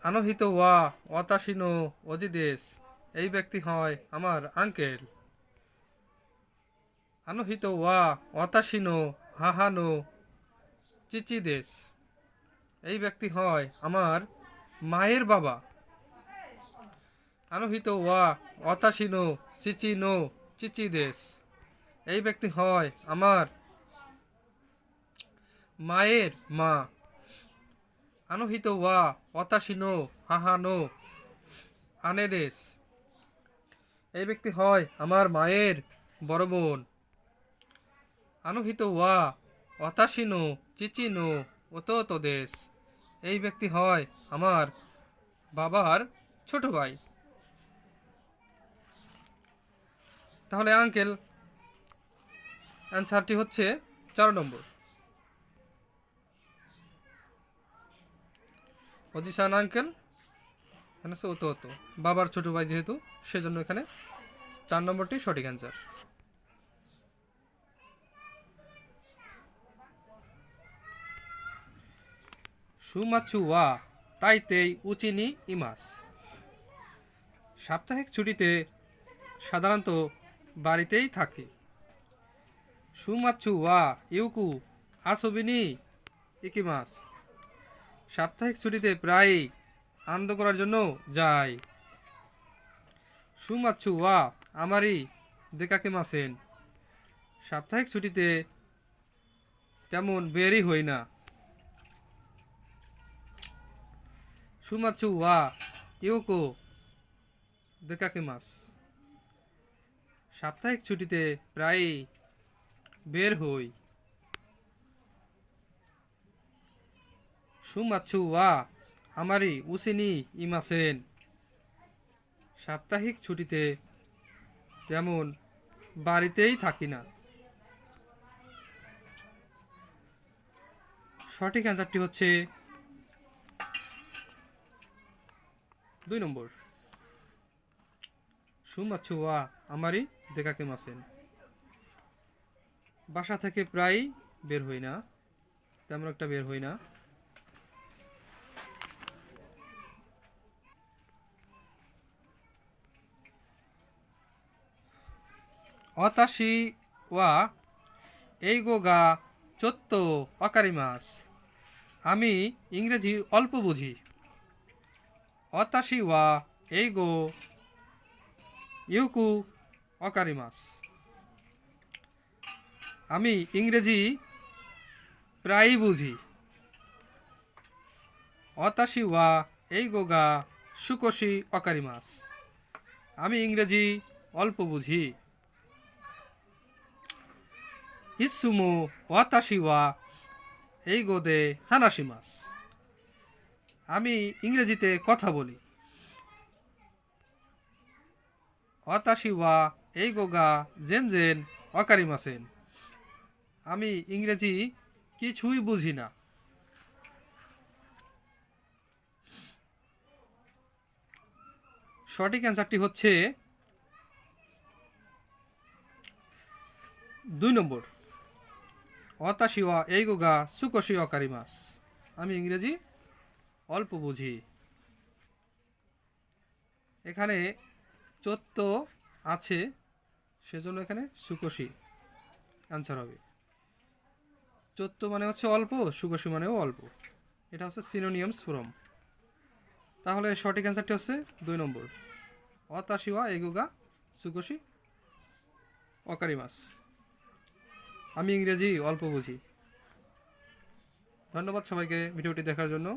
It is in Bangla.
আনোহিত ওয়া ওয়াতাসিনো অজিদেশ, এই ব্যক্তি হয় আমার আঙ্কেল। আনোহিত ওয়া ওয়াতাসিনো হাহানো চিচিদেশ, এই ব্যক্তি হয় আমার মায়ের বাবা। আনোহিত ওয়া ওয়াতাসিনো চিচিনো চিচিদেশ, এই ব্যক্তি হয় আমার মায়ের মা। আনোহিত ওয়া ওয়াতাসিনো হাহানো আনেদেশ, এই ব্যক্তি হয় আমার মায়ের বড় বোন। আনোহিত ওয়া ওয়াতাসিনো চিচিনো ওতোতো দেশ, এই ব্যক্তি হয় আমার বাবার ছোট ভাই। তাহলে আঙ্কেল অ্যান্সারটি হচ্ছে 4 নম্বর। অজিশান আঙ্কেল এখানে হচ্ছে ওতো বাবার ছোট ভাই যেহেতু, সেজন্য এখানে 4 নম্বরটি সঠিক অ্যান্সার। সুমাচ্ছু ওয়া তাইতেই উচিনি ইমাস, সাপ্তাহিক ছুটিতে সাধারণত বাড়িতেই থাকি। সুমাচ্ছু ওয়া ইউকু আসবিনি ইকিমাস, সাপ্তাহিক ছুটিতে প্রায়ই আনন্দ করার জন্য যাই। সুমাচ্ছু ওয়া আমারি দেকাকিমাসেন, সাপ্তাহিক ছুটিতে তেমন বেরই হই না। সুমাচ্ছু ওয়া ইউকো দেকাকিমাস, সাপ্তাহিক ছুটিতে প্রায়ই বের হই। সুমাচ্ছু ওয়া আমারি উসিনি ইমাসেন, সাপ্তাহিক ছুটিতে তেমন বাড়িতেই থাকি না। সঠিক অ্যান্সারটি হচ্ছে 2 নম্বর। সুমাচ্ছু ওয়া আমারি দেকাকিমাসেন, বাসা থেকে প্রায় বের হই না, তেমন একটা বের হই না। অতাশি ওয়া এইগো গা চত্ব অকারিমাস, আমি ইংরেজি অল্প বুঝি। অতাশি ওয়া এইগো ইউকু অকারিমাস, আমি ইংরেজি প্রায়ই বুঝি। অতাশি ওয়া এইগো গা সুকোশি অকারিমাস, আমি ইংরেজি অল্প বুঝি। ইসুমো ওয়াতাশি ওয়া এইগো দে হানাসিমাস, আমি ইংরেজিতে কথা বলি। অতাশি ওয়া এইগো গা জেন জেন অকারিমাসেন, আমি ইংরেজি কিছুই বুঝি না। সঠিক অ্যান্সারটি হচ্ছে 2 নম্বর। অতাশি ওয়া এইগো গা সুকোশি অকারিমাস, আমি ইংরেজি অল্প বুঝি। এখানে চত্ব আছে, সেজন্য এখানে সুকোশি অ্যান্সার হবে। চত্ব মানে হচ্ছে অল্প, সুকোশি মানেও অল্প, এটা হচ্ছে সিনোনিয়ামস ফর্ম। তাহলে সঠিক অ্যান্সারটি হচ্ছে 2 নম্বর। অতাশি ওয়া এইগো গা সুকোশি অকারিমাস, আমি ইংরেজি অল্প বুঝি। ধন্যবাদ সবাইকে ভিডিওটি দেখার জন্য।